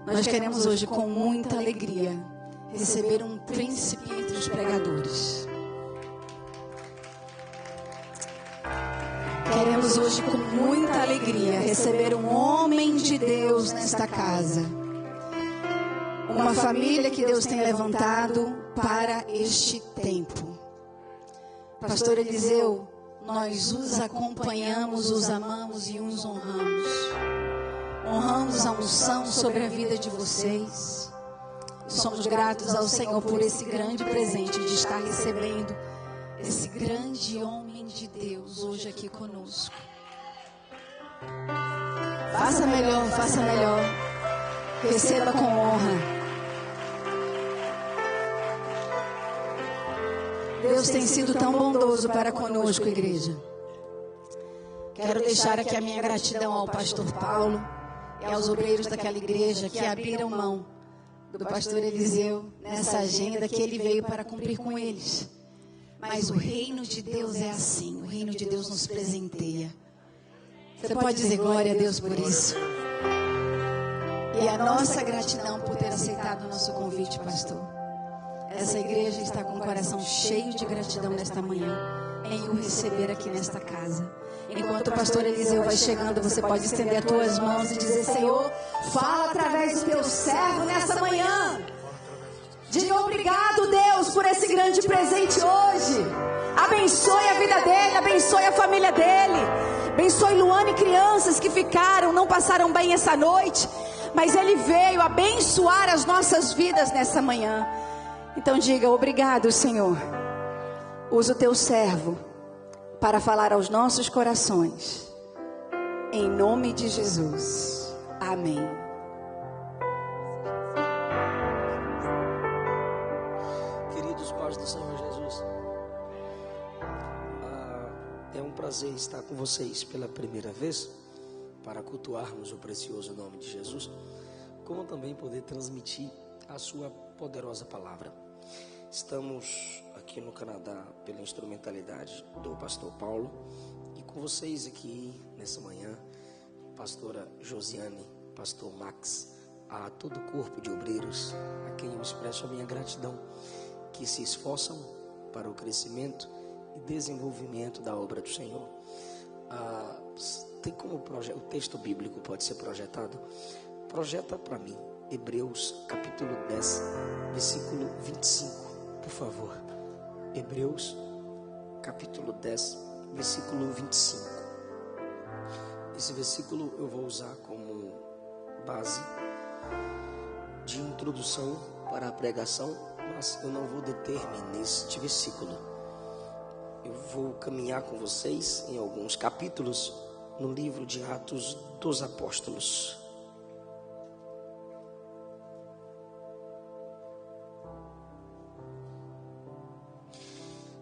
Nós queremos hoje, com muita alegria, receber um príncipe entre os pregadores. Queremos hoje, com muita alegria, receber um homem de Deus nesta casa. Uma família que Deus tem levantado para este tempo. Pastor Eliseu, nós os acompanhamos, os amamos e os honramos. Honramos a unção sobre a vida de vocês. Somos gratos ao Senhor por esse grande presente de estar recebendo esse grande homem de Deus hoje aqui conosco. Faça melhor, faça melhor. Receba com honra. Deus tem sido tão bondoso para conosco, igreja. Quero deixar aqui a minha gratidão ao pastor Paulo e aos obreiros daquela igreja que abriram mão do pastor Eliseu nessa agenda que ele veio para cumprir com eles. Mas o reino de Deus é assim, o reino de Deus nos presenteia. Você pode dizer glória a Deus por isso? E a nossa gratidão por ter aceitado o nosso convite, pastor. Essa igreja está com o coração cheio de gratidão nesta manhã, em o receber aqui nesta casa. Enquanto o pastor Eliseu vai chegando, você pode estender as tuas mãos e dizer: Senhor, fala através do teu servo nessa manhã. Diga obrigado, Deus, por esse grande presente hoje. Abençoe a vida dele, abençoe a família dele. Abençoe Luana e crianças que ficaram, não passaram bem essa noite, mas ele veio abençoar as nossas vidas nessa manhã. Então diga: obrigado, Senhor. Usa o teu servo para falar aos nossos corações. Em nome de Jesus. Amém. Queridos pais do Senhor Jesus, é um prazer estar com vocês pela primeira vez para cultuarmos o precioso nome de Jesus, como também poder transmitir a sua poderosa palavra. Estamos aqui no Canadá pela instrumentalidade do pastor Paulo e com vocês aqui nessa manhã, pastora Josiane, pastor Max, a todo o corpo de obreiros, a quem eu expresso a minha gratidão, que se esforçam para o crescimento e desenvolvimento da obra do Senhor. Tem como o texto bíblico pode ser projetado? Projeta para mim Hebreus capítulo 10, versículo 25, por favor. Hebreus capítulo 10, versículo 25. Esse versículo eu vou usar como base de introdução para a pregação, mas eu não vou deter-me neste versículo. Eu vou caminhar com vocês em alguns capítulos no livro de Atos dos Apóstolos.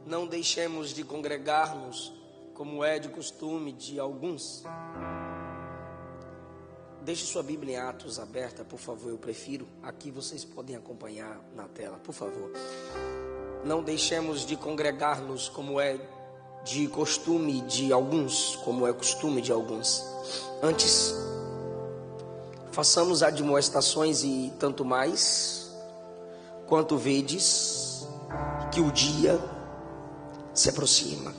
Não deixemos de congregar-nos, como é de costume de alguns. Deixe sua Bíblia em Atos aberta, por favor, eu prefiro. Aqui vocês podem acompanhar na tela, por favor. Não deixemos de congregar-nos, como é de costume de alguns, como é costume de alguns. Antes, façamos admoestações e tanto mais, quanto vedes que o dia se aproxima.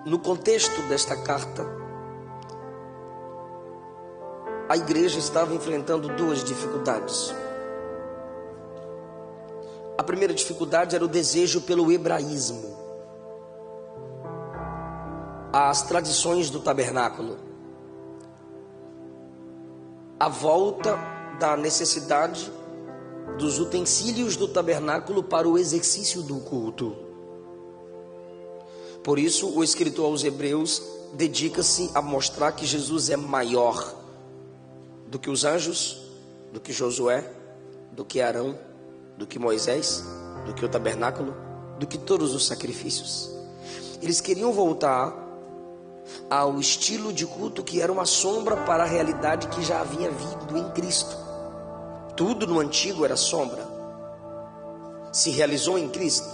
No contexto desta carta, a igreja estava enfrentando duas dificuldades. A primeira dificuldade era o desejo pelo hebraísmo, as tradições do tabernáculo, a volta da necessidade dos utensílios do tabernáculo para o exercício do culto. Por isso, o escritor aos Hebreus dedica-se a mostrar que Jesus é maior do que os anjos, do que Josué, do que Arão, do que Moisés, do que o tabernáculo, do que todos os sacrifícios. Eles queriam voltar ao estilo de culto que era uma sombra para a realidade que já havia vindo em Cristo. Tudo no antigo era sombra, se realizou em Cristo.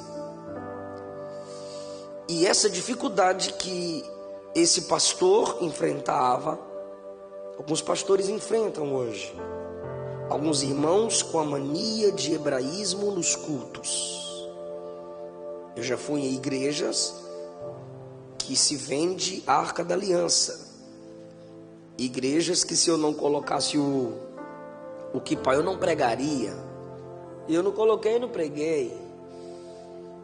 E essa dificuldade que esse pastor enfrentava Alguns pastores enfrentam hoje alguns irmãos com a mania de hebraísmo nos cultos. Eu já fui em igrejas que se vende a Arca da Aliança. Igrejas que se eu não colocasse o quipá eu não pregaria. E eu não coloquei e não preguei.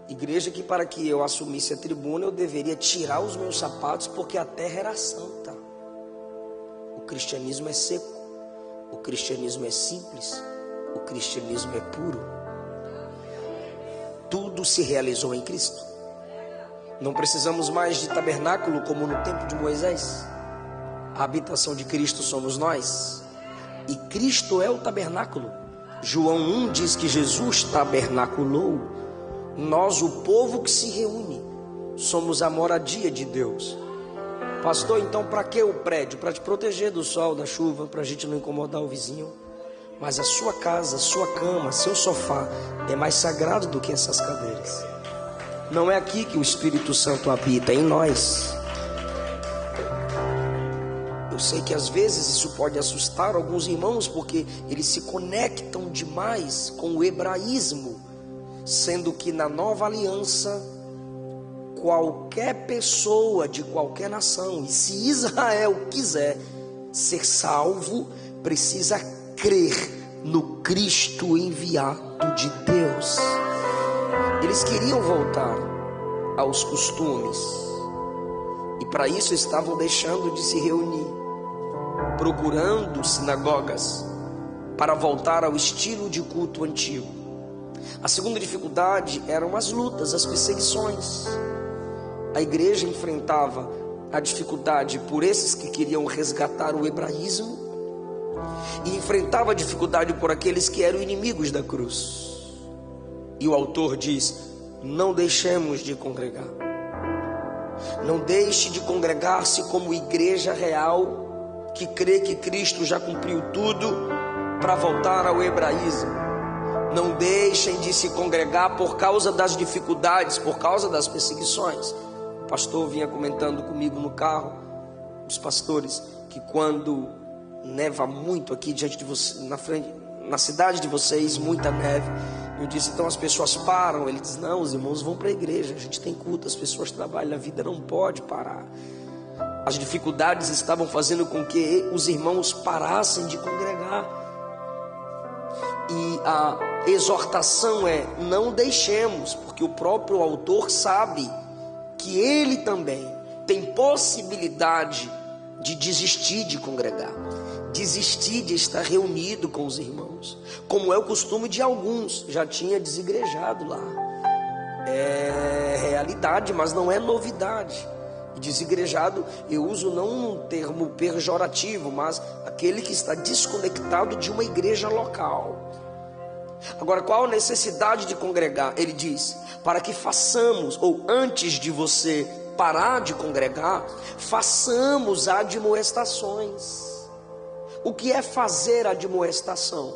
Igreja que para que eu assumisse a tribuna eu deveria tirar os meus sapatos porque a terra era santa. O cristianismo é seco. O cristianismo é simples. O cristianismo é puro. Tudo se realizou em Cristo. Não precisamos mais de tabernáculo como no tempo de Moisés. A habitação de Cristo somos nós. E Cristo é o tabernáculo. João 1 diz que Jesus tabernaculou. Nós, o povo que se reúne, somos a moradia de Deus. Pastor, então para que o prédio? Para te proteger do sol, da chuva, para a gente não incomodar o vizinho. Mas a sua casa, a sua cama, seu sofá é mais sagrado do que essas cadeiras. Não é aqui que o Espírito Santo habita, é em nós. Eu sei que às vezes isso pode assustar alguns irmãos, porque eles se conectam demais com o hebraísmo, sendo que na nova aliança, qualquer pessoa de qualquer nação, e se Israel quiser ser salvo, precisa crer no Cristo enviado de Deus. Eles queriam voltar aos costumes, e para isso estavam deixando de se reunir, procurando sinagogas para voltar ao estilo de culto antigo. A segunda dificuldade eram as lutas, as perseguições. A igreja enfrentava a dificuldade por esses que queriam resgatar o hebraísmo, e enfrentava a dificuldade por aqueles que eram inimigos da cruz. E o autor diz: não deixemos de congregar. Não deixe de congregar-se como igreja real, que crê que Cristo já cumpriu tudo para voltar ao hebraísmo. Não deixem de se congregar por causa das dificuldades, por causa das perseguições. O pastor vinha comentando comigo no carro, os pastores, que quando neva muito aqui diante de você, na frente, na cidade de vocês, muita neve, eu disse, então as pessoas param. Ele diz, não, os irmãos vão para a igreja, a gente tem culto, as pessoas trabalham, a vida não pode parar. As dificuldades estavam fazendo com que os irmãos parassem de congregar. E a exortação é, não deixemos, porque o próprio autor sabe que ele também tem possibilidade de desistir de congregar, desistir de estar reunido com os irmãos, como é o costume de alguns. Já tinha desigrejado lá, é realidade, mas não é novidade. E desigrejado eu uso não um termo pejorativo, mas aquele que está desconectado de uma igreja local. Agora, qual a necessidade de congregar? Ele diz, para que façamos, ou antes de você parar de congregar, façamos admoestações. O que é fazer admoestação?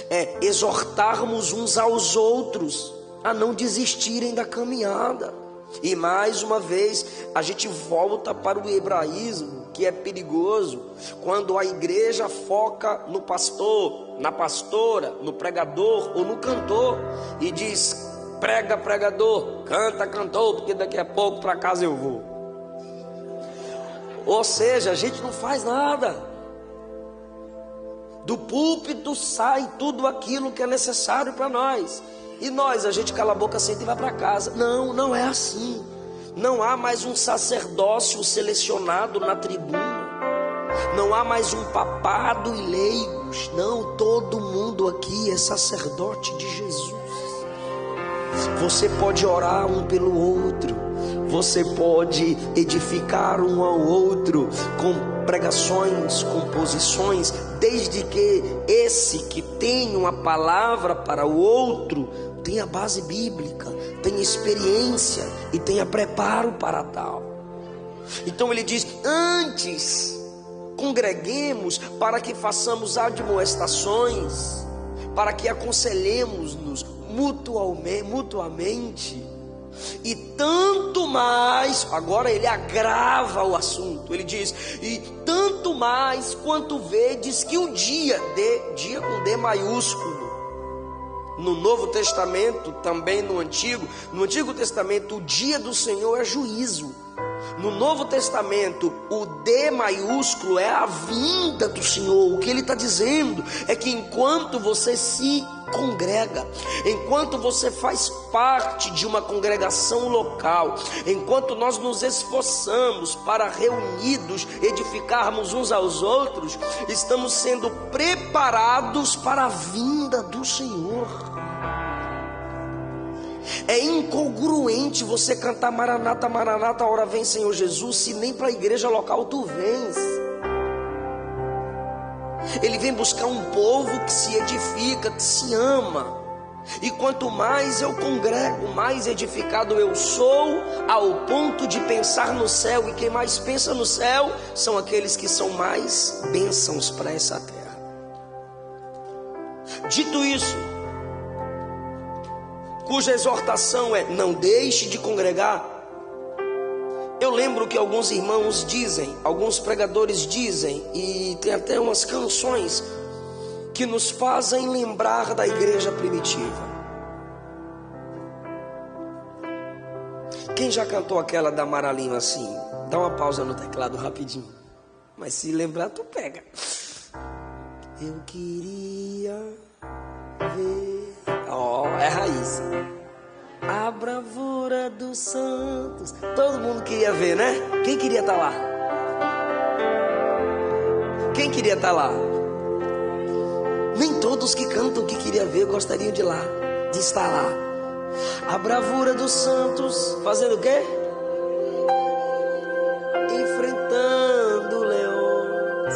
É exortarmos uns aos outros a não desistirem da caminhada. E mais uma vez a gente volta para o hebraísmo, que é perigoso, quando a igreja foca no pastor, na pastora, no pregador ou no cantor, e diz, prega pregador, canta cantor, porque daqui a pouco para casa eu vou. Ou seja, a gente não faz nada. Do púlpito sai tudo aquilo que é necessário para nós, e nós, a gente cala a boca, senta e vai para casa. Não, não é assim. Não há mais um sacerdócio selecionado na tribuna. Não há mais um papado e leigos. Não, todo mundo aqui é sacerdote de Jesus. Você pode orar um pelo outro. Você pode edificar um ao outro com pregações, composições, desde que esse que tem uma palavra para o outro tenha base bíblica, tenha experiência e tenha preparo para tal. Então ele diz, antes congreguemos para que façamos admoestações, para que aconselhemos-nos mutuamente. E tanto mais, agora ele agrava o assunto, ele diz, e tanto mais, quanto vedes que o dia com D maiúsculo, no Novo Testamento, também no Antigo Testamento, o dia do Senhor é juízo. No Novo Testamento, o D maiúsculo é a vinda do Senhor. O que ele está dizendo é que enquanto você se congrega, enquanto você faz parte de uma congregação local, enquanto nós nos esforçamos para reunidos edificarmos uns aos outros, estamos sendo preparados para a vinda do Senhor. É incongruente você cantar Maranata, Maranata, a hora vem Senhor Jesus, se nem para a igreja local tu vens. Ele vem buscar um povo que se edifica, que se ama. E quanto mais eu congrego, mais edificado eu sou, ao ponto de pensar no céu. E quem mais pensa no céu são aqueles que são mais bênçãos para essa terra. Dito isso, cuja exortação é: não deixe de congregar. Eu lembro que alguns irmãos dizem, alguns pregadores dizem, e tem até umas canções que nos fazem lembrar da igreja primitiva. Quem já cantou aquela da Mara Lima assim? Dá uma pausa no teclado rapidinho, mas se lembrar tu pega. Eu queria ver, é raiz, a bravura dos santos. Todo mundo queria ver, né? Quem queria estar lá? Quem queria estar lá? Nem todos que cantam que queria ver gostariam de estar lá. A bravura dos santos, fazendo o quê? Enfrentando leões.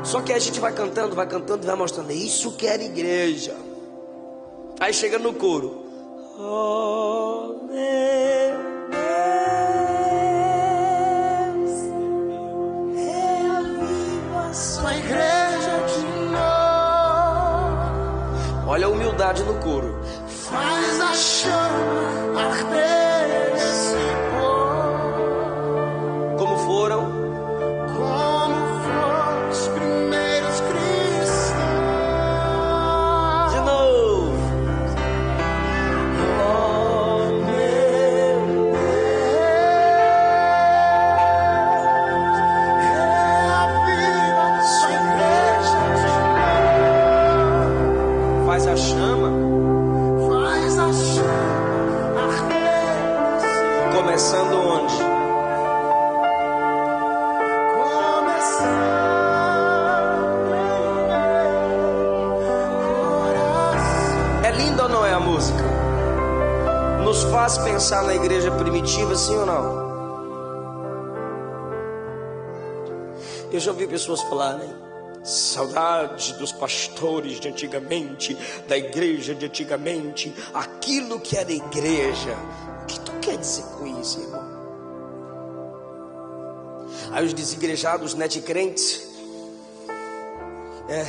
Só que a gente vai cantando, e vai mostrando: isso que era igreja. Aí chega no coro: oh meu Deus, reaviva a sua igreja de novo. Olha a humildade no coro. Faz a chama arder esse povo. Como foram os primeiros cristãos. De novo. Começando onde? É linda ou não é a música? Nos faz pensar na igreja primitiva, sim ou não? Eu já ouvi pessoas falarem: saudade dos pastores de antigamente, da igreja de antigamente, aquilo que era igreja. O que tu quer dizer com isso, irmão? Aí os desigrejados, crentes,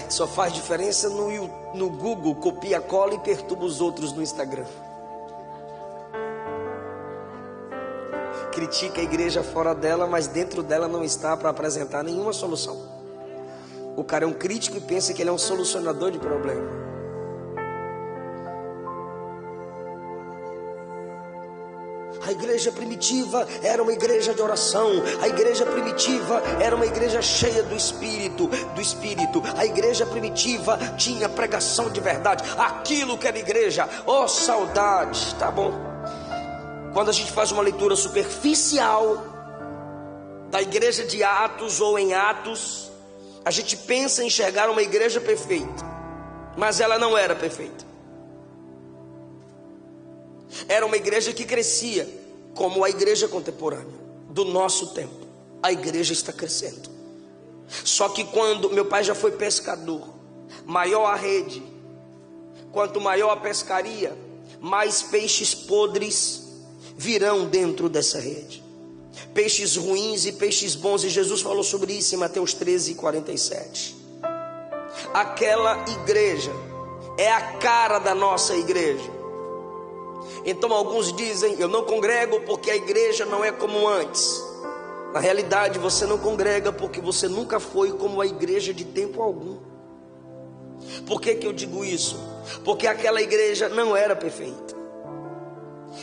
só faz diferença no Google, copia, cola e perturba os outros no Instagram. Critica a igreja fora dela, mas dentro dela não está para apresentar nenhuma solução. O cara é um crítico e pensa que ele é um solucionador de problema. A igreja primitiva era uma igreja de oração. A igreja primitiva era uma igreja cheia do Espírito. A igreja primitiva tinha pregação de verdade. Aquilo que era igreja. Oh, saudade. Tá bom. Quando a gente faz uma leitura superficial da igreja de Atos ou em Atos, a gente pensa em enxergar uma igreja perfeita, mas ela não era perfeita. Era uma igreja que crescia, como a igreja contemporânea do nosso tempo. A igreja está crescendo. Só que quando meu pai já foi pescador, maior a rede, quanto maior a pescaria, mais peixes podres virão dentro dessa rede. Peixes ruins e peixes bons, e Jesus falou sobre isso em Mateus 13:47. Aquela igreja é a cara da nossa igreja. Então alguns dizem: eu não congrego porque a igreja não é como antes. Na realidade, você não congrega porque você nunca foi como a igreja de tempo algum. Por que eu digo isso? Porque aquela igreja não era perfeita.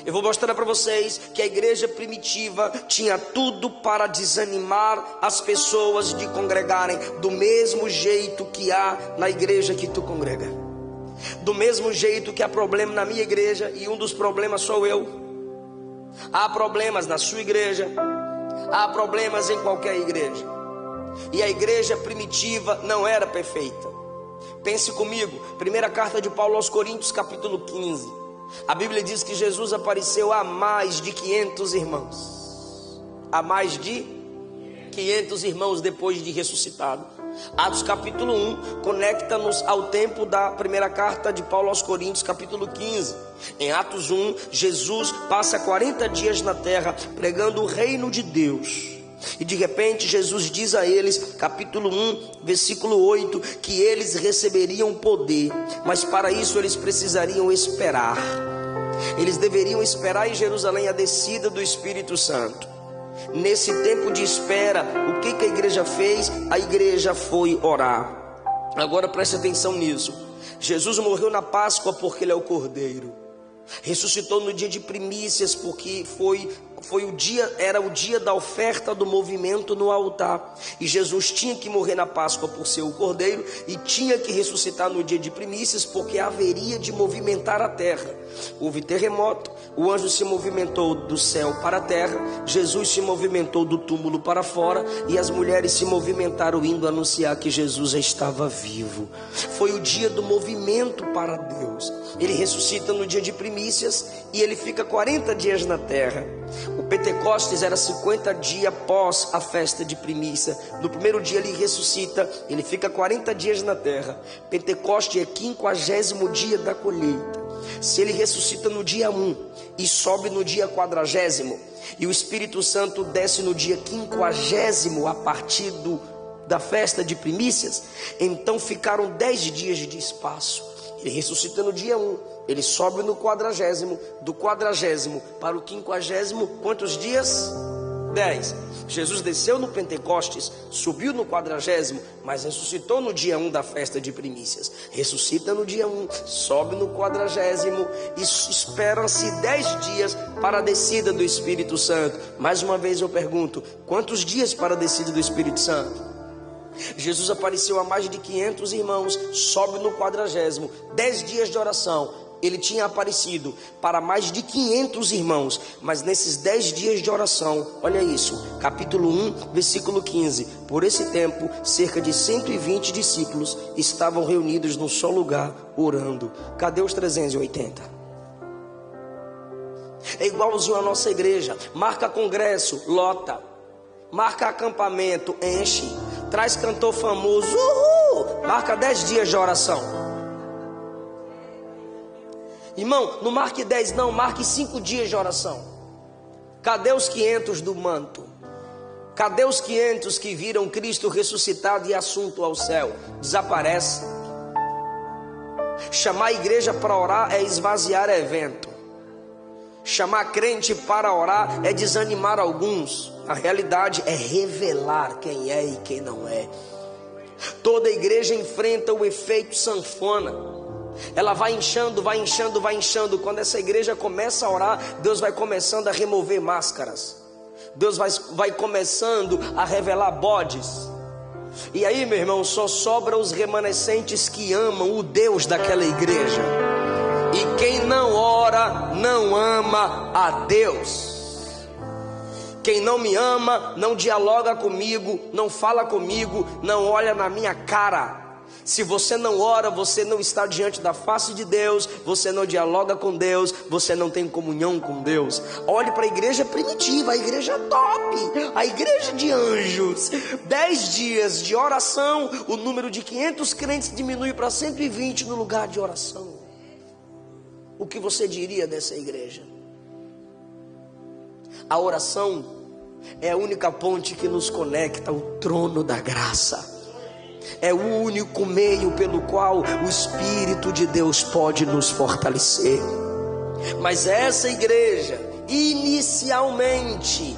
Eu vou mostrar para vocês que a igreja primitiva tinha tudo para desanimar as pessoas de congregarem, do mesmo jeito que há na igreja que tu congrega. Do mesmo jeito que há problema na minha igreja, e um dos problemas sou eu. Há problemas na sua igreja, há problemas em qualquer igreja. E a igreja primitiva não era perfeita. Pense comigo, primeira carta de Paulo aos Coríntios, capítulo 15. A Bíblia diz que Jesus apareceu a mais de 500 irmãos. A mais de 500 irmãos depois de ressuscitado. Atos capítulo 1 conecta-nos ao tempo da primeira carta de Paulo aos Coríntios, capítulo 15. Em Atos 1, Jesus passa 40 dias na terra pregando o reino de Deus. E de repente Jesus diz a eles, capítulo 1, versículo 8, que eles receberiam poder, mas para isso eles precisariam esperar. Eles deveriam esperar em Jerusalém a descida do Espírito Santo. Nesse tempo de espera, o que a igreja fez? A igreja foi orar. Agora preste atenção nisso. Jesus morreu na Páscoa porque ele é o Cordeiro. Ressuscitou no dia de primícias porque era o dia da oferta do movimento no altar. E Jesus tinha que morrer na Páscoa por ser o Cordeiro, e tinha que ressuscitar no dia de primícias porque haveria de movimentar a terra. Houve terremoto, o anjo se movimentou do céu para a terra, Jesus se movimentou do túmulo para fora, e as mulheres se movimentaram indo anunciar que Jesus já estava vivo. Foi o dia do movimento para Deus. Ele ressuscita no dia de primícias e ele fica 40 dias na terra. O Pentecostes era 50 dias após a festa de primícia. No primeiro dia ele ressuscita, ele fica 40 dias na terra. Pentecostes é 50º dia da colheita. Se ele ressuscita no dia 1 e sobe no dia 40º, e o Espírito Santo desce no dia 50º a partir da festa de primícias, então ficaram 10 dias de espaço. Ele ressuscita no dia 1, ele sobe no 40º, do 40º para o 50º, quantos dias? 10. Jesus desceu no Pentecostes, subiu no 40º, mas ressuscitou no dia 1 da festa de primícias. Ressuscita no dia 1, sobe no 40º, e esperam-se 10 dias para a descida do Espírito Santo. Mais uma vez eu pergunto, quantos dias para a descida do Espírito Santo? Jesus apareceu a mais de 500 irmãos, sobe no 40º, 10 dias de oração. Ele tinha aparecido para mais de 500 irmãos, mas nesses 10 dias de oração, olha isso, capítulo 1, versículo 15. Por esse tempo, cerca de 120 discípulos estavam reunidos num só lugar, orando. Cadê os 380? É igualzinho a nossa igreja. Marca congresso, lota. Marca acampamento, enche. Traz cantor famoso, uhul! Marca 10 dias de oração. Irmão, não marque 10 não, marque 5 dias de oração. Cadê os 500 do manto? Cadê os 500 que viram Cristo ressuscitado e assunto ao céu? Desaparece. Chamar a igreja para orar é esvaziar evento. Chamar crente para orar é desanimar alguns. A realidade é revelar quem é e quem não é. Toda igreja enfrenta o efeito sanfona. Ela vai inchando, vai inchando, vai inchando. Quando essa igreja começa a orar, Deus vai começando a remover máscaras. Deus vai começando a revelar bodes. E aí, meu irmão, só sobra os remanescentes que amam o Deus daquela igreja. E quem não ora, não ama a Deus. Quem não me ama, não dialoga comigo, não fala comigo, não olha na minha cara. Se você não ora, você não está diante da face de Deus, você não dialoga com Deus, você não tem comunhão com Deus. Olhe para a igreja primitiva, a igreja top, a igreja de anjos. 10 dias de oração, o número de 500 crentes diminui para 120 no lugar de oração. O que você diria dessa igreja? A oração é a única ponte que nos conecta ao trono da graça. É o único meio pelo qual o Espírito de Deus pode nos fortalecer. Mas essa igreja, inicialmente,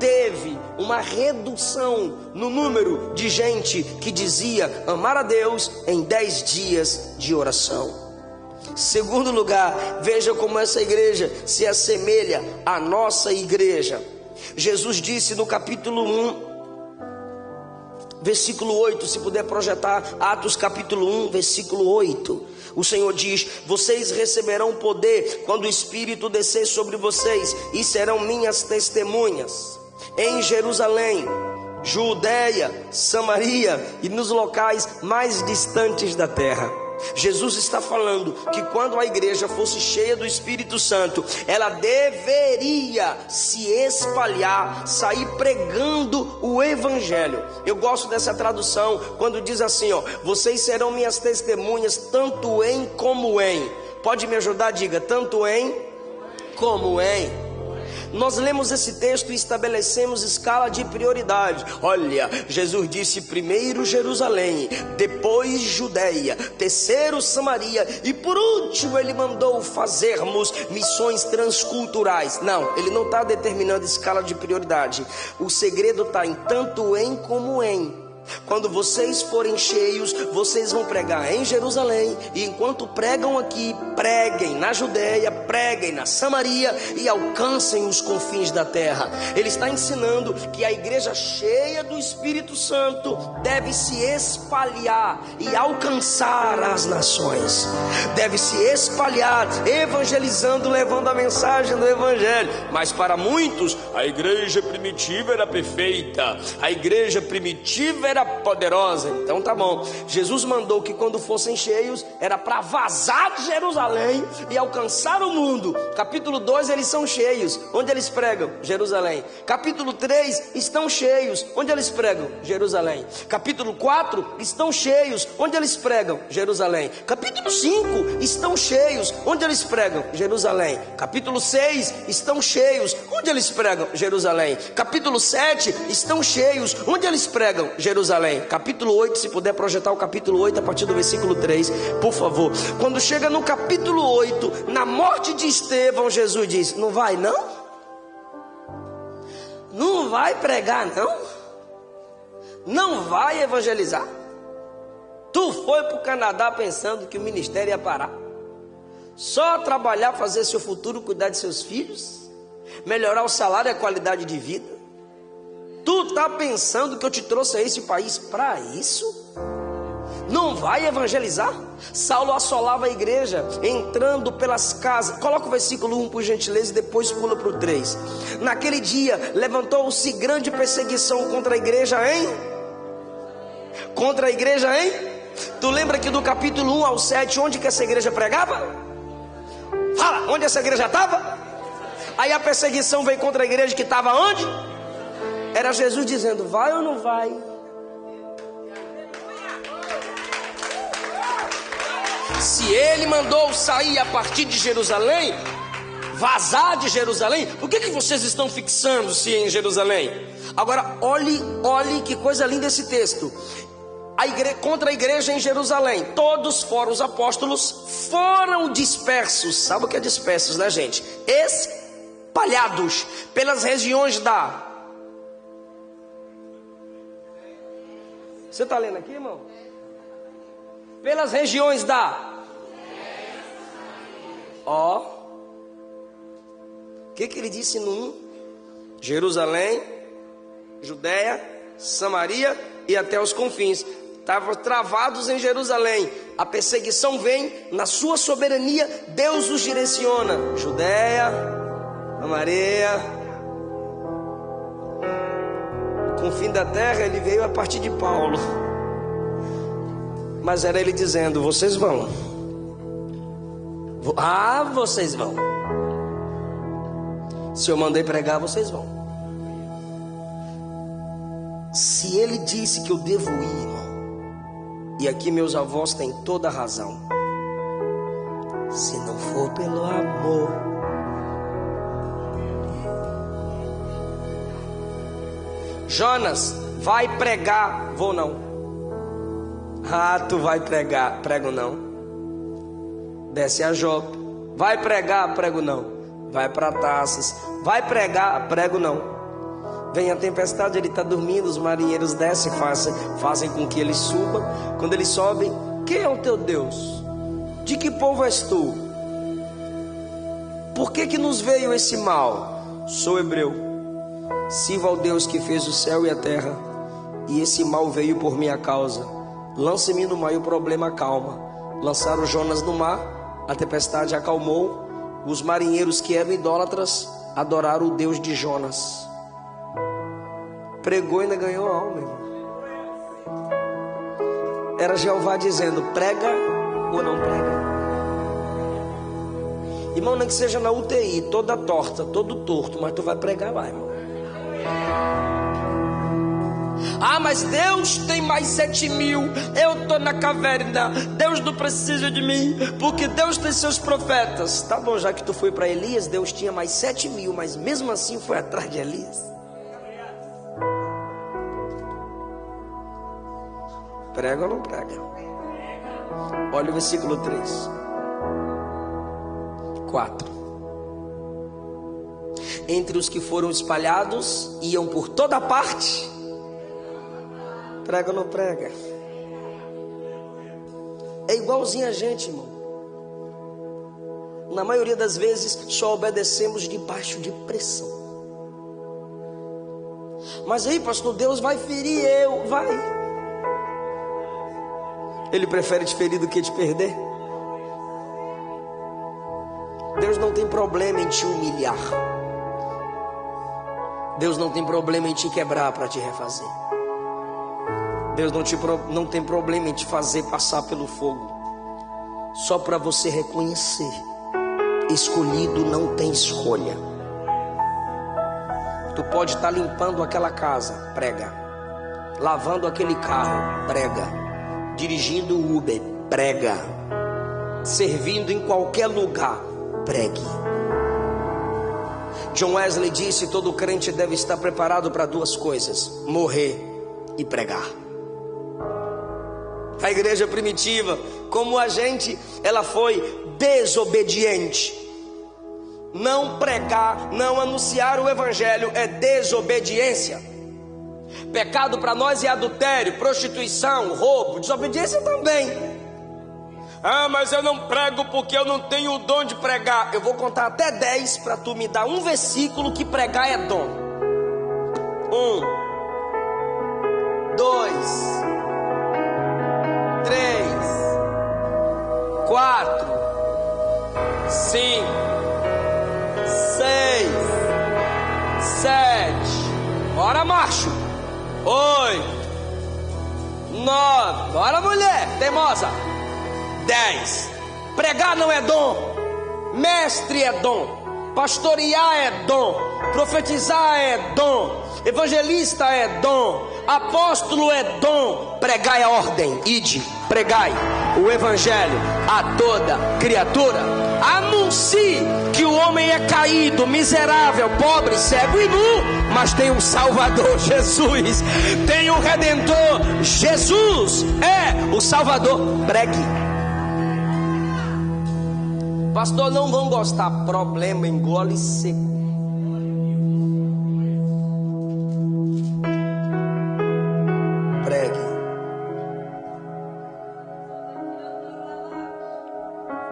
teve uma redução no número de gente que dizia amar a Deus em 10 dias de oração. Segundo lugar, veja como essa igreja se assemelha à nossa igreja. Jesus disse no capítulo 1, versículo 8, se puder projetar Atos capítulo 1, versículo 8. O Senhor diz: vocês receberão poder quando o Espírito descer sobre vocês, e serão minhas testemunhas em Jerusalém, Judeia, Samaria e nos locais mais distantes da terra. Jesus está falando que quando a igreja fosse cheia do Espírito Santo, ela deveria se espalhar, sair pregando o Evangelho. Eu gosto dessa tradução quando diz assim, ó: vocês serão minhas testemunhas tanto em como em. Pode me ajudar? Diga: tanto em como em. Nós lemos esse texto e estabelecemos escala de prioridade. Olha, Jesus disse primeiro Jerusalém, depois Judeia, terceiro Samaria e por último ele mandou fazermos missões transculturais. Não, ele não está determinando escala de prioridade. O segredo está em tanto em como em. Quando vocês forem cheios, vocês vão pregar em Jerusalém, e enquanto pregam aqui, preguem na Judeia, preguem na Samaria e alcancem os confins da terra. Ele está ensinando que a igreja cheia do Espírito Santo deve se espalhar e alcançar as nações, deve se espalhar evangelizando, levando a mensagem do Evangelho. Mas para muitos, a igreja primitiva era perfeita, a igreja primitiva era poderosa. Então tá bom, Jesus mandou que quando fossem cheios era para vazar de Jerusalém e alcançar o mundo. Capítulo 2, eles são cheios. Onde eles pregam? Jerusalém. Capítulo 3, estão cheios. Onde eles pregam? Jerusalém. Capítulo 4, estão cheios. Onde eles pregam? Jerusalém. Capítulo 5, estão cheios. Onde eles pregam? Jerusalém. Capítulo 6, estão cheios. Onde eles pregam? Jerusalém. Capítulo 7, estão cheios. Onde eles pregam? Jerusalém. Capítulo 8, se puder projetar o capítulo 8 a partir do versículo 3, por favor. Quando chega no capítulo 8, na morte de Estevão, Jesus diz: não vai não? Não vai pregar não? Não vai evangelizar? Tu foi para o Canadá pensando que o ministério ia parar? Só trabalhar, fazer seu futuro, cuidar de seus filhos, melhorar o salário e a qualidade de vida? Tu está pensando que eu te trouxe a esse país para isso? Não vai evangelizar? Saulo assolava a igreja, entrando pelas casas. Coloca o versículo 1 por gentileza e depois pula para o 3. Naquele dia levantou-se grande perseguição contra a igreja em? Contra a igreja em? Tu lembra que do capítulo 1 ao 7, onde que essa igreja pregava? Fala, onde essa igreja estava? Aí a perseguição veio contra a igreja que estava onde? Era Jesus dizendo: vai ou não vai? Se ele mandou sair a partir de Jerusalém, vazar de Jerusalém, por que vocês estão fixando-se em Jerusalém? Agora olhe que coisa linda esse texto. Contra a igreja em Jerusalém, todos fora os apóstolos foram dispersos. Sabe o que é dispersos, né, gente? Espalhados pelas regiões da... Você está lendo aqui, irmão? Pelas regiões da... Ó. O que ele disse no 1? Jerusalém, Judeia, Samaria e até os confins. Estavam travados em Jerusalém. A perseguição vem, na sua soberania Deus os direciona. Judeia, Samaria... No fim da terra ele veio a partir de Paulo, mas era ele dizendo: vocês vão. Vocês vão. Se eu mandei pregar, vocês vão. Se ele disse que eu devo ir, irmão, e aqui meus avós têm toda a razão, se não for pelo amor, Jonas, vai pregar, vou não. Tu vai pregar, prego não. Desce a Jope, vai pregar, prego não. Vai para Tarsis, vai pregar, prego não. Vem a tempestade, ele está dormindo, os marinheiros descem, fazem com que ele suba. Quando eles sobem, quem é o teu Deus? De que povo és tu? Por que nos veio esse mal? Sou hebreu, sirvo ao Deus que fez o céu e a terra, e esse mal veio por minha causa. Lance-me no mar e o problema calma. Lançaram Jonas no mar, a tempestade acalmou. Os marinheiros que eram idólatras adoraram o Deus de Jonas. Pregou e ainda ganhou a alma, irmão. Era Jeová dizendo: prega ou não prega? Irmão, nem que seja na UTI, toda torta, todo torto, mas tu vai pregar lá, irmão. Ah, mas Deus tem mais 7.000. Eu estou na caverna. Deus não precisa de mim, porque Deus tem seus profetas. Tá bom, já que tu foi para Elias, Deus tinha mais 7.000, mas mesmo assim foi atrás de Elias. Prega ou não prega? Olha o versículo 3, 4. Entre os que foram espalhados, iam por toda parte. Prega ou não prega? É igualzinho a gente, irmão. Na maioria das vezes só obedecemos debaixo de pressão. Mas aí, pastor, Deus vai ferir eu. Vai. Ele prefere te ferir do que te perder. Deus não tem problema em te humilhar. Deus não tem problema em te quebrar para te refazer. Deus não tem problema em te fazer passar pelo fogo, só para você reconhecer: escolhido não tem escolha. Tu pode estar limpando aquela casa, prega. Lavando aquele carro, prega. Dirigindo o Uber, prega. Servindo em qualquer lugar, pregue. John Wesley disse: todo crente deve estar preparado para duas coisas: morrer e pregar. A igreja primitiva, como a gente, ela foi desobediente. Não pregar, não anunciar o evangelho é desobediência. Pecado para nós é adultério, prostituição, roubo, desobediência também. Ah, mas eu não prego porque eu não tenho o dom de pregar. Eu vou contar até 10 para tu me dar um versículo que pregar é dom. 1, 2, 3, 4, 5, 6, 7. Bora, macho. 8, 9. Bora, mulher teimosa. 10. Pregar não é dom. Mestre é dom. Pastorear é dom. Profetizar é dom. Evangelista é dom. Apóstolo é dom. Pregar é ordem. Ide, pregai o evangelho a toda criatura. Anuncie que o homem é caído, miserável, pobre, cego e nu, mas tem um Salvador, Jesus. Tem um Redentor, Jesus é o Salvador. Pregue. Pastor, não vão gostar. Problema, engole seco. Pregue.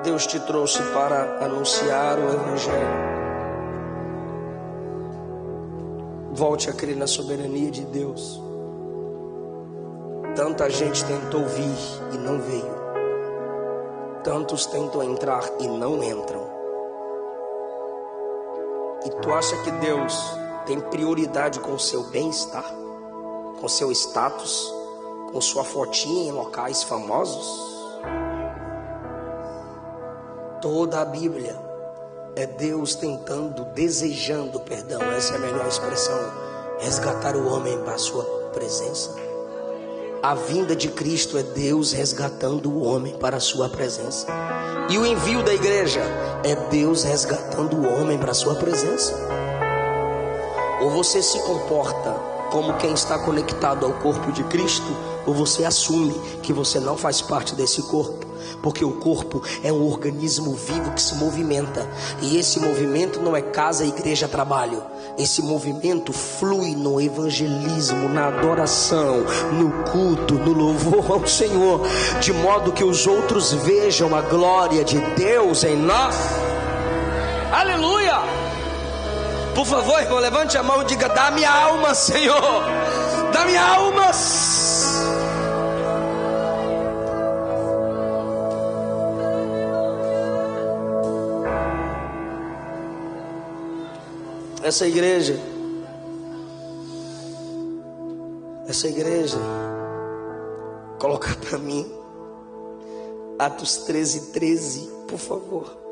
Deus te trouxe para anunciar o evangelho. Volte a crer na soberania de Deus. Tanta gente tentou vir e não veio. Tantos tentam entrar e não entram. E tu acha que Deus tem prioridade com o seu bem-estar? Com seu status? Com sua fotinha em locais famosos? Toda a Bíblia é Deus desejando, essa é a melhor expressão, resgatar o homem para a sua presença. A vinda de Cristo é Deus resgatando o homem para a sua presença. E o envio da igreja é Deus resgatando o homem para a sua presença. Ou você se comporta como quem está conectado ao corpo de Cristo, ou você assume que você não faz parte desse corpo. Porque o corpo é um organismo vivo que se movimenta. E esse movimento não é casa, igreja, trabalho. Esse movimento flui no evangelismo, na adoração, no culto, no louvor ao Senhor, de modo que os outros vejam a glória de Deus em nós. Aleluia! Por favor, irmão, levante a mão e diga: dá minha alma, Senhor, dá minha alma. Essa igreja, coloca para mim Atos 13:13, por favor.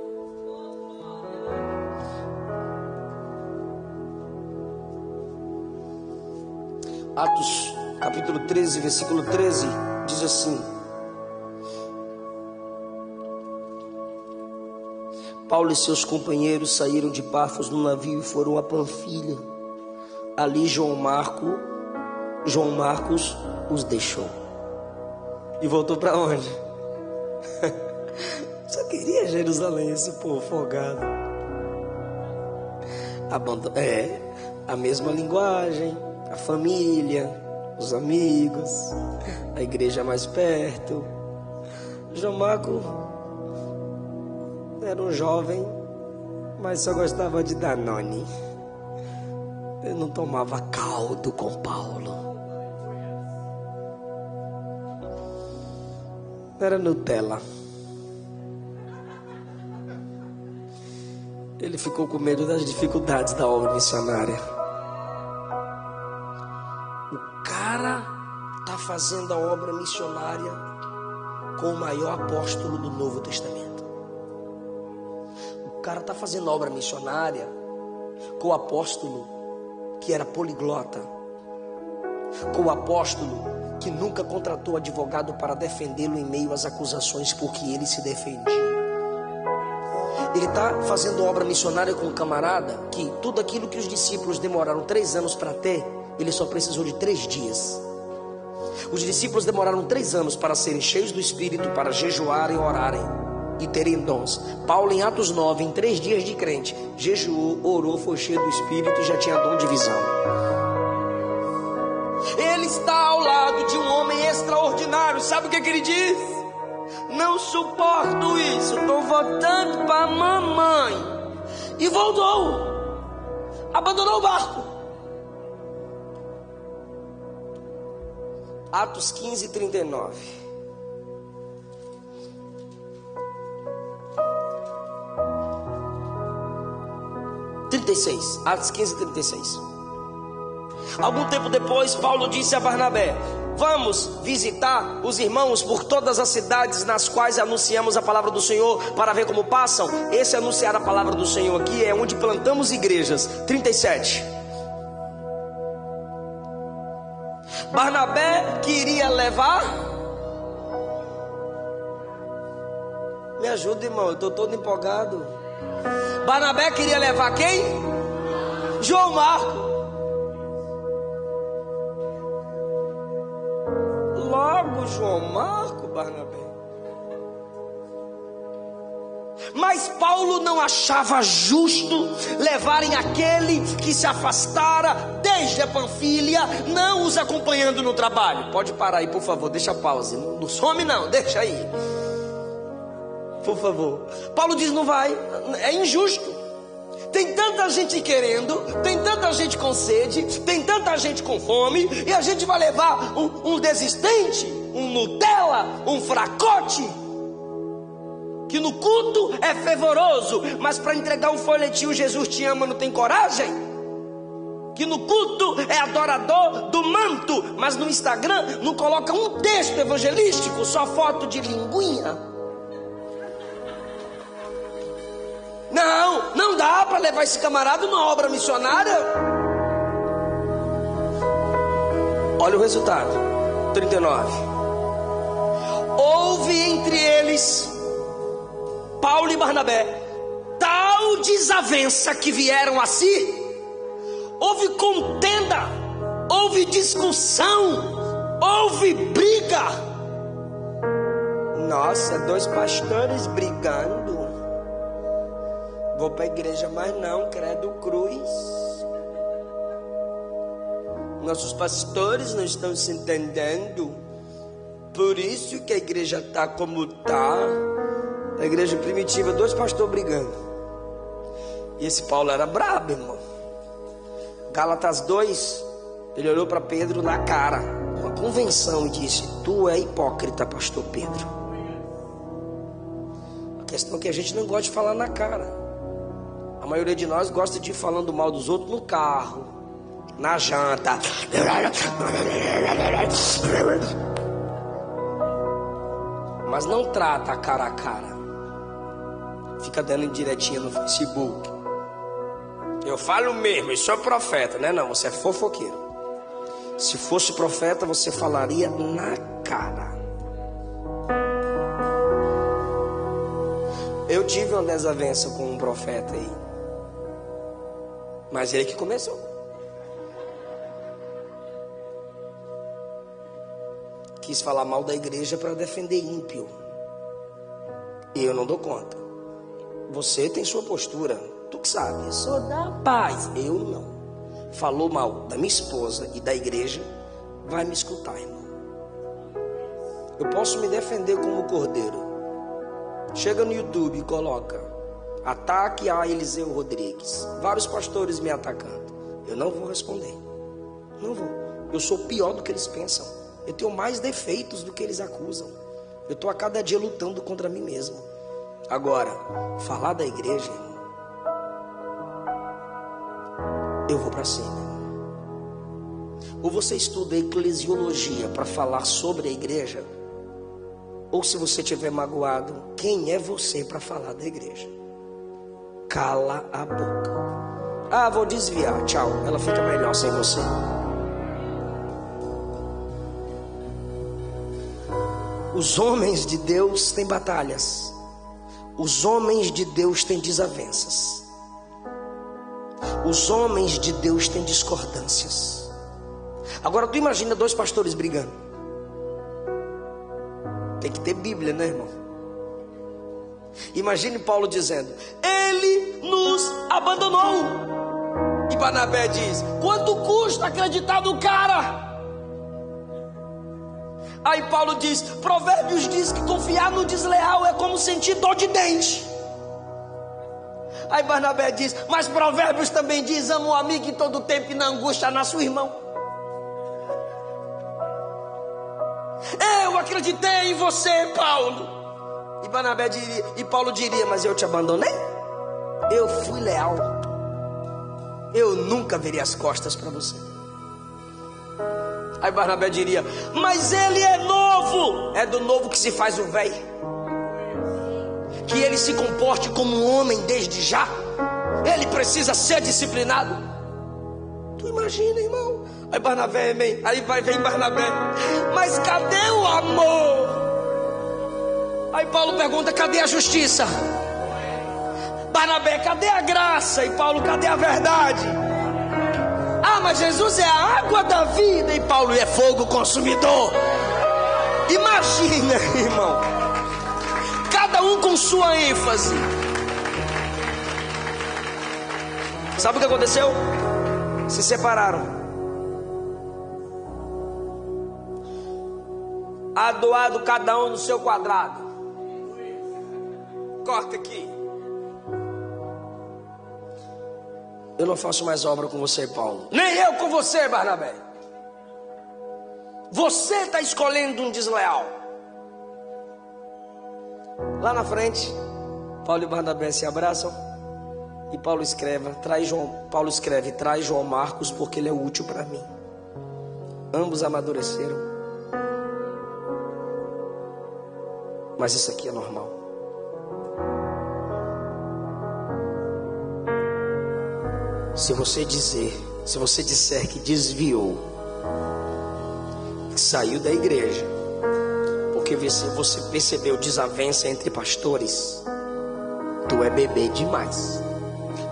Atos capítulo 13, versículo 13, diz assim: Paulo e seus companheiros saíram de Pafos no navio e foram a Panfilha. Ali João Marcos os deixou. E voltou para onde? Só queria Jerusalém, esse povo folgado. A mesma linguagem, a família, os amigos, a igreja mais perto. João Marcos era um jovem, mas só gostava de Danone. Ele não tomava caldo com Paulo. Era Nutella. Ele ficou com medo das dificuldades da obra missionária. O cara está fazendo a obra missionária com o maior apóstolo do Novo Testamento. O cara está fazendo a obra missionária com o apóstolo que era poliglota, com o apóstolo que nunca contratou advogado para defendê-lo em meio às acusações porque ele se defendia. Ele está fazendo obra missionária com um camarada que tudo aquilo que os discípulos demoraram 3 anos para ter, ele só precisou de 3 dias. Os discípulos demoraram 3 anos para serem cheios do Espírito, para jejuarem, orarem e terem dons. Paulo, em Atos 9, em 3 dias de crente, jejuou, orou, foi cheio do Espírito e já tinha dom de visão. Ele está ao lado de um homem extraordinário. Sabe o que ele diz? Não suporto isso, estou voltando para mamãe. E voltou, abandonou o barco. Atos 15:39. Atos 15:36. Algum tempo depois, Paulo disse a Barnabé: vamos visitar os irmãos por todas as cidades nas quais anunciamos a palavra do Senhor, para ver como passam. Esse anunciar a palavra do Senhor aqui é onde plantamos igrejas. 37. Barnabé queria levar. Me ajuda, irmão, eu estou todo empolgado. Barnabé queria levar quem? João Marcos. Logo João Marcos, Barnabé. Mas Paulo não achava justo levarem aquele que se afastara desde a Panfilha, não os acompanhando no trabalho. Pode parar aí, por favor, deixa a pausa. Não some não, deixa aí, por favor. Paulo diz: não vai, é injusto. Tem tanta gente querendo, tem tanta gente com sede, tem tanta gente com fome, e a gente vai levar um desistente, um Nutella, um fracote, que no culto é fervoroso, mas para entregar um folhetinho Jesus te ama não tem coragem? Que no culto é adorador do manto, mas no Instagram não coloca um texto evangelístico, só foto de linguinha. Não dá para levar esse camarada numa obra missionária. Olha o resultado. 39. Houve entre eles, Paulo e Barnabé, tal desavença que vieram a si. Houve contenda, houve discussão, houve briga. Nossa, 2 pastores brigando. Vou para a igreja, mas não, credo cruz. Nossos pastores não estão se entendendo. Por isso que a igreja está como está. A igreja primitiva, 2 pastores brigando. E esse Paulo era brabo, irmão. Gálatas 2, ele olhou para Pedro na cara, uma convenção, e disse: tu é hipócrita, pastor Pedro. A questão é que a gente não gosta de falar na cara. A maioria de nós gosta de ir falando mal dos outros no carro, na janta. Mas não trata a cara. Fica dando indiretinha no Facebook. Eu falo mesmo, eu sou profeta, né? Não, você é fofoqueiro. Se fosse profeta, você falaria na cara. Eu tive uma desavença com um profeta aí, mas ele que começou. Quis falar mal da igreja para defender ímpio. E eu não dou conta. Você tem sua postura, tu que sabe, eu sou da paz. Eu não. Falou mal da minha esposa e da igreja, vai me escutar, irmão. Eu posso me defender como cordeiro. Chega no YouTube e coloca: ataque a Eliseu Rodrigues. Vários pastores me atacando. Eu não vou responder. Não vou. Eu sou pior do que eles pensam. Eu tenho mais defeitos do que eles acusam. Eu estou a cada dia lutando contra mim mesmo. Agora, falar da igreja, irmão, eu vou para cima. Ou você estuda eclesiologia para falar sobre a igreja, ou se você estiver magoado, quem é você para falar da igreja? Cala a boca. Ah, vou desviar, tchau. Ela fica melhor sem você. Os homens de Deus têm batalhas. Os homens de Deus têm desavenças. Os homens de Deus têm discordâncias. Agora tu imagina 2 pastores brigando. Tem que ter Bíblia, né, irmão? Imagine Paulo dizendo: ele nos abandonou. E Barnabé diz: quanto custa acreditar no cara? Aí Paulo diz: Provérbios diz que confiar no desleal é como sentir dor de dente. Aí Barnabé diz: mas Provérbios também diz: ama o amigo em todo tempo e na angústia nasce o irmão. Eu acreditei em você, Paulo. E Barnabé diria, e Paulo diria: mas eu te abandonei? Eu fui leal. Eu nunca virei as costas para você. Aí Barnabé diria: mas ele é novo. É do novo que se faz o velho. Que ele se comporte como um homem desde já. Ele precisa ser disciplinado. Tu imagina, irmão? Aí Barnabé vem, vem Barnabé: mas cadê o amor? Aí Paulo pergunta: cadê a justiça? Barnabé: cadê a graça? E Paulo: cadê a verdade? Ah, mas Jesus é a água da vida. E Paulo: é fogo consumidor. Imagina, irmão, cada um com sua ênfase. Sabe o que aconteceu? Se separaram. Adoado cada um no seu quadrado. Corta aqui. Eu não faço mais obra com você, Paulo. Nem eu com você, Barnabé. Você está escolhendo um desleal. Lá na frente, Paulo e Barnabé se abraçam. E Paulo escreve: traz João Marcos, porque ele é útil para mim. Ambos amadureceram. Mas isso aqui é normal. Se você disser que desviou, que saiu da igreja, porque você percebeu desavença entre pastores, tu é bebê demais.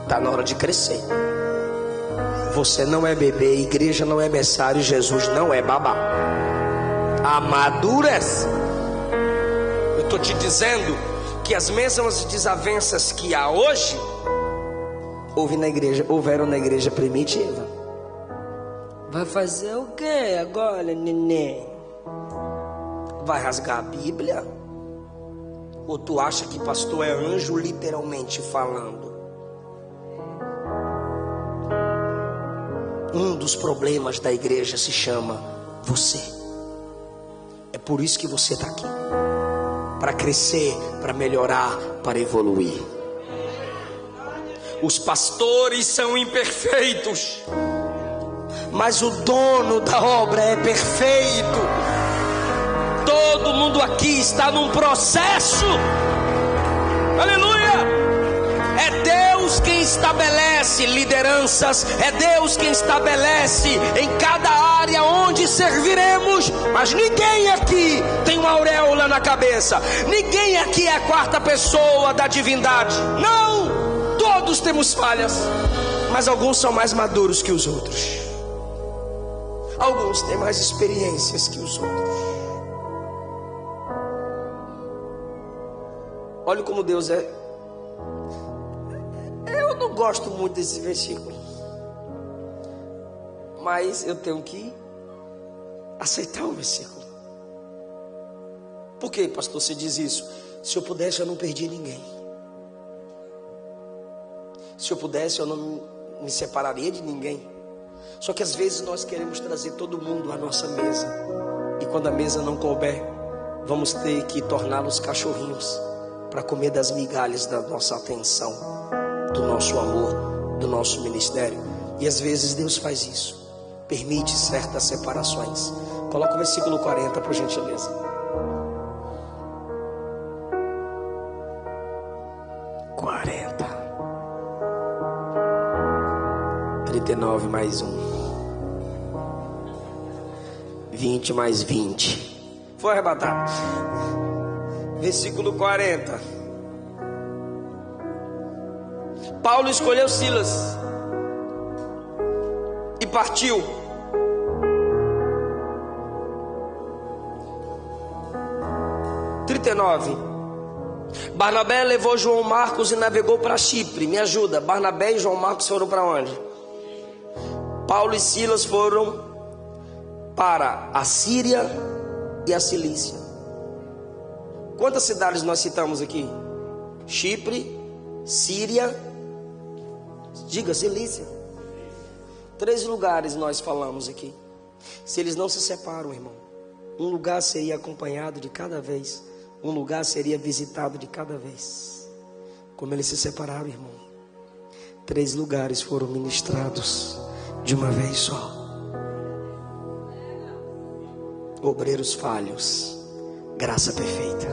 Está na hora de crescer. Você não é bebê, igreja não é berçário, Jesus não é babá. Amadurece. Eu estou te dizendo que as mesmas desavenças que há hoje houveram na igreja primitiva. Vai fazer o que agora, neném? Vai rasgar a Bíblia? Ou tu acha que pastor é anjo literalmente falando? Um dos problemas da igreja se chama você. É por isso que você está aqui. Para crescer, para melhorar, para evoluir. Os pastores são imperfeitos, mas o dono da obra é perfeito. Todo mundo aqui está num processo. Aleluia! É Deus quem estabelece lideranças, é Deus quem estabelece em cada área onde serviremos. Mas ninguém aqui tem uma auréola na cabeça, ninguém aqui é a quarta pessoa da divindade. Não, todos temos falhas, mas alguns são mais maduros que os outros. Alguns têm mais experiências que os outros. Olha como Deus é. Eu não gosto muito desse versículo, mas eu tenho que aceitar o versículo. Por que, pastor, você diz isso? Se eu pudesse, eu não perdi ninguém. Se eu pudesse, eu não me separaria de ninguém. Só que às vezes nós queremos trazer todo mundo à nossa mesa, e quando a mesa não couber, vamos ter que torná-los cachorrinhos para comer das migalhas da nossa atenção, do nosso amor, do nosso ministério. E às vezes Deus faz isso, permite certas separações. Coloca o versículo 40, por gentileza. 40. 39 mais 1. 20 mais 20. Foi arrebatado. Versículo 40. Paulo escolheu Silas e partiu. Barnabé levou João Marcos e navegou para Chipre. Me ajuda, Barnabé e João Marcos foram para onde? Paulo e Silas foram para a Síria e a Cilícia. Quantas cidades nós citamos aqui? Chipre, Síria, diga Cilícia. 3 lugares nós falamos aqui. Se eles não se separam, irmão, um lugar seria acompanhado de cada vez, um lugar seria visitado de cada vez. Como eles se separaram, irmão, 3 lugares foram ministrados de uma vez só. Obreiros falhos, graça perfeita.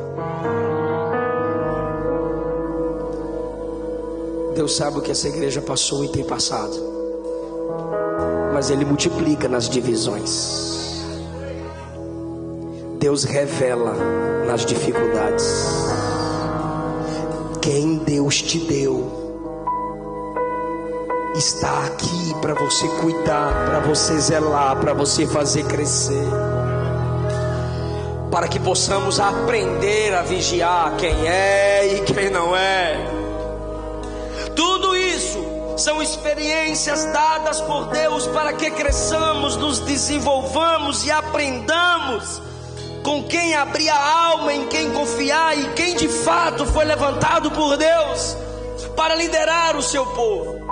Deus sabe o que essa igreja passou e tem passado, mas Ele multiplica nas divisões. Deus revela nas dificuldades. Quem Deus te deu está aqui para você cuidar, para você zelar, para você fazer crescer, para que possamos aprender a vigiar quem é e quem não é. Tudo isso são experiências dadas por Deus para que cresçamos, nos desenvolvamos e aprendamos com quem abrir a alma, em quem confiar e quem de fato foi levantado por Deus para liderar o seu povo.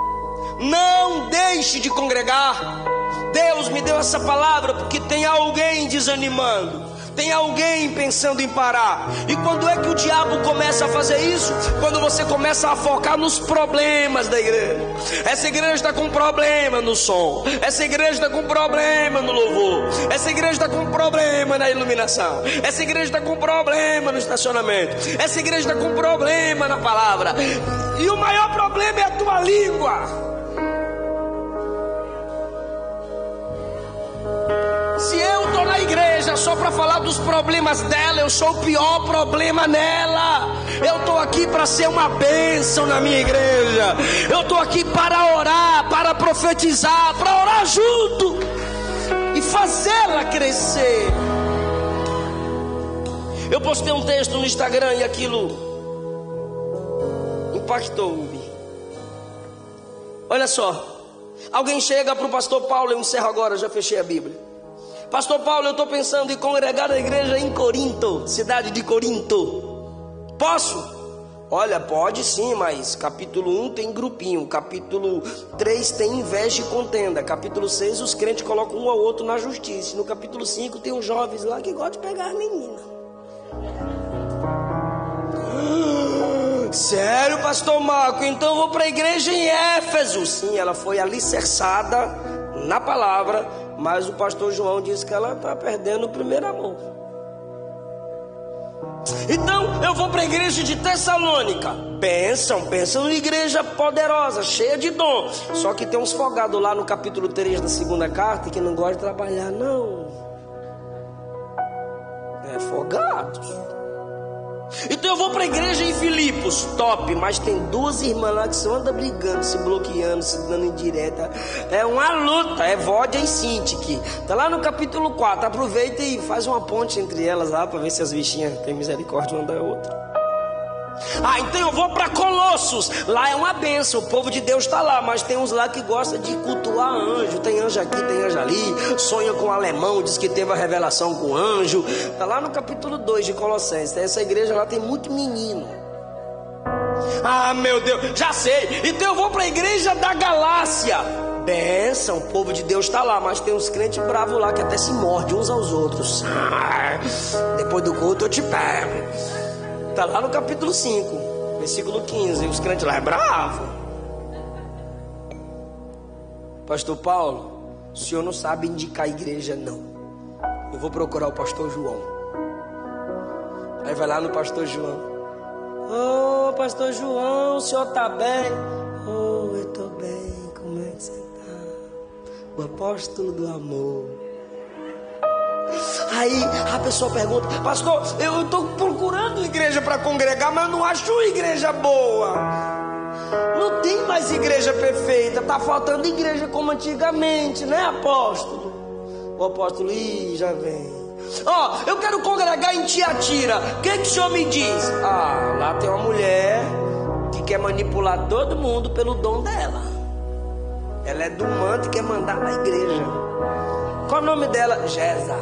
Não deixe de congregar. Deus me deu essa palavra porque tem alguém desanimando, tem alguém pensando em parar. E quando é que o diabo começa a fazer isso? Quando você começa a focar nos problemas da igreja. Essa igreja está com problema no som, essa igreja está com problema no louvor, essa igreja está com problema na iluminação, essa igreja está com problema no estacionamento, essa igreja está com problema na palavra. E o maior problema é a tua língua. Se eu estou na igreja só para falar dos problemas dela, eu sou o pior problema nela. Eu estou aqui para ser uma bênção na minha igreja. Eu estou aqui para orar, para profetizar, para orar junto e fazê-la crescer. Eu postei um texto no Instagram e aquilo impactou-me. Olha só, alguém chega para o pastor Paulo, eu encerro agora, já fechei a Bíblia. Pastor Paulo, eu estou pensando em congregar a igreja em Corinto, cidade de Corinto. Posso? Olha, pode sim, mas capítulo 1 tem grupinho, capítulo 3 tem inveja e contenda, capítulo 6 os crentes colocam um ao outro na justiça, no capítulo 5 tem uns jovens lá que gostam de pegar as meninas. Sério, pastor Marco? Então eu vou para a igreja em Éfeso. Sim, ela foi alicerçada na palavra, mas o pastor João disse que ela está perdendo o primeiro amor. Então eu vou para a igreja de Tessalônica. Pensam numa igreja poderosa, cheia de dom. Só que tem uns folgados lá no capítulo 3 da segunda carta que não gostam de trabalhar, não. É folgados. Então eu vou para a igreja em Filipos, top, mas tem duas irmãs lá que só andam brigando, se bloqueando, se dando indireta. É uma luta, é Vódia e Sintique. Tá lá no capítulo 4, aproveita e faz uma ponte entre elas lá, para ver se as bichinhas têm misericórdia uma da outra. Então eu vou para Colossos. Lá é uma bênção, o povo de Deus está lá, mas tem uns lá que gostam de cultuar anjo. Tem anjo aqui, tem anjo ali. Sonha com um alemão, diz que teve a revelação com anjo. Está lá no capítulo 2 de Colossenses. Essa igreja lá tem muito menino. Meu Deus, já sei. Então eu vou para a igreja da Galácia. Bênção, o povo de Deus está lá, mas tem uns crentes bravos lá que até se mordem uns aos outros. Depois do culto eu te pego. Está lá no capítulo 5, versículo 15. Os crentes lá é bravo. Pastor Paulo, o senhor não sabe indicar a igreja, não. Eu vou procurar o pastor João. Aí vai lá no pastor João. Pastor João, o senhor está bem? Eu estou bem. Como é que você está? O apóstolo do amor. Aí a pessoa pergunta: pastor, eu estou procurando igreja para congregar, mas não acho uma igreja boa. Não tem mais igreja perfeita, está faltando igreja como antigamente, né, apóstolo? O apóstolo, já vem. Eu quero congregar em Tiatira. O que o senhor me diz? Lá tem uma mulher que quer manipular todo mundo pelo dom dela. Ela é do manto e quer mandar na igreja. Qual o nome dela? Gesa.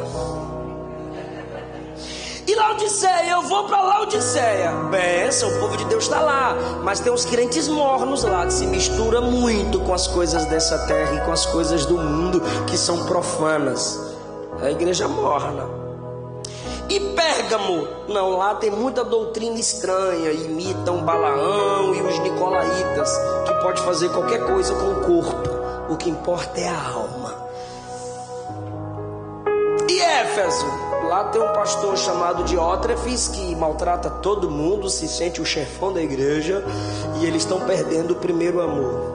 E Laodiceia, eu vou para Laodiceia. Benção, o povo de Deus está lá. Mas tem uns crentes mornos lá, que se mistura muito com as coisas dessa terra e com as coisas do mundo, que são profanas. A igreja morna. E Pérgamo? Não, lá tem muita doutrina estranha. Imitam Balaão e os nicolaítas, que pode fazer qualquer coisa com o corpo. O que importa é a alma. E Éfeso? Lá tem um pastor chamado Diótrefes que maltrata todo mundo, se sente o chefão da igreja, e eles estão perdendo o primeiro amor.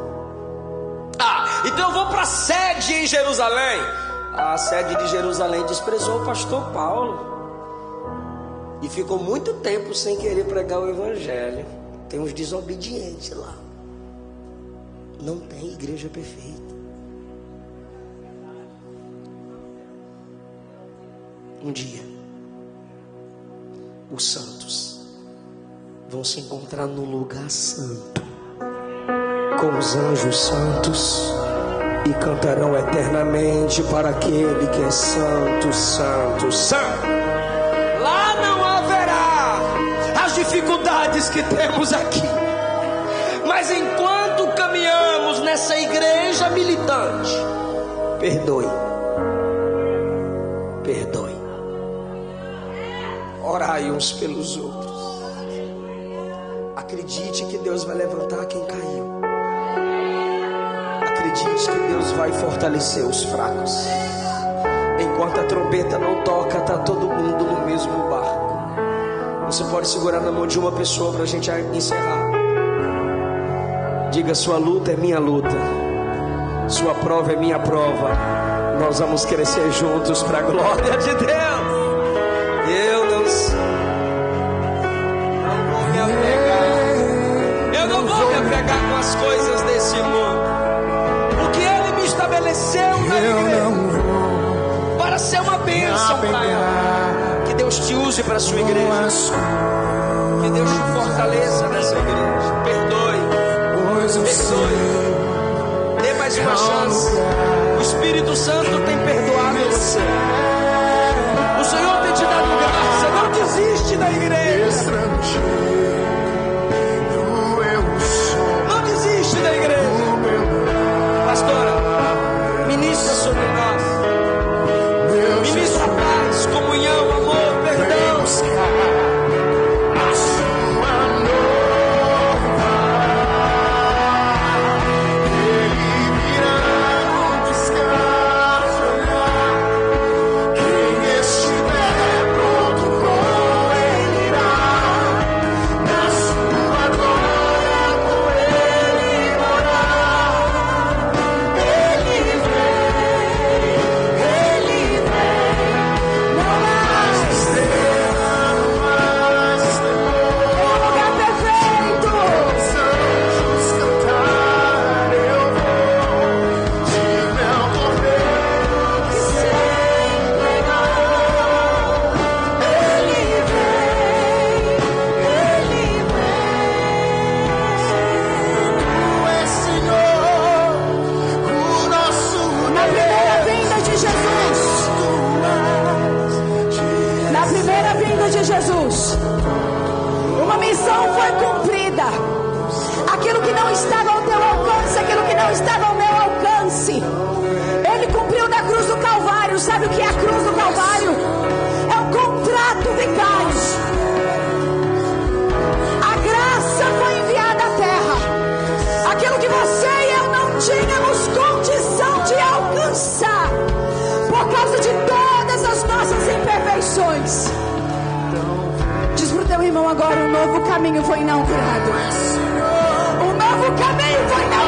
Então eu vou para a sede em Jerusalém. A sede de Jerusalém desprezou o pastor Paulo e ficou muito tempo sem querer pregar o evangelho. Tem uns desobedientes lá. Não tem igreja perfeita. Um dia, os santos vão se encontrar num lugar santo, com os anjos santos, e cantarão eternamente para aquele que é santo, santo, santo. Lá não haverá as dificuldades que temos aqui, mas enquanto caminhamos nessa igreja militante, perdoe. Orai uns pelos outros. Acredite que Deus vai levantar quem caiu. Acredite que Deus vai fortalecer os fracos. Enquanto a trombeta não toca, está todo mundo no mesmo barco. Você pode segurar na mão de uma pessoa para a gente encerrar. Diga: sua luta é minha luta, sua prova é minha prova. Nós vamos crescer juntos para a glória de Deus. Eu não vou me apegar. Eu não vou me apegar com as coisas desse mundo. O que Ele me estabeleceu na igreja para ser uma bênção para ela. Que Deus te use. use para a sua igreja. Que Deus te fortaleça nessa igreja. Perdoe. Dê mais uma chance. O Espírito Santo tem perdoado você. O Senhor tem te dado graça. Não desiste da igreja. Não desiste da igreja. Pastora, ministra sobre nós. Ministra paz, comunhão, amor, perdão. Sabe o que é a cruz do Calvário? É um contrato vicário. A graça foi enviada à terra. Aquilo que você e eu não tínhamos condição de alcançar, por causa de todas as nossas imperfeições. Diz pro teu irmão agora: um novo caminho foi inaugurado. Um novo caminho foi inaugurado.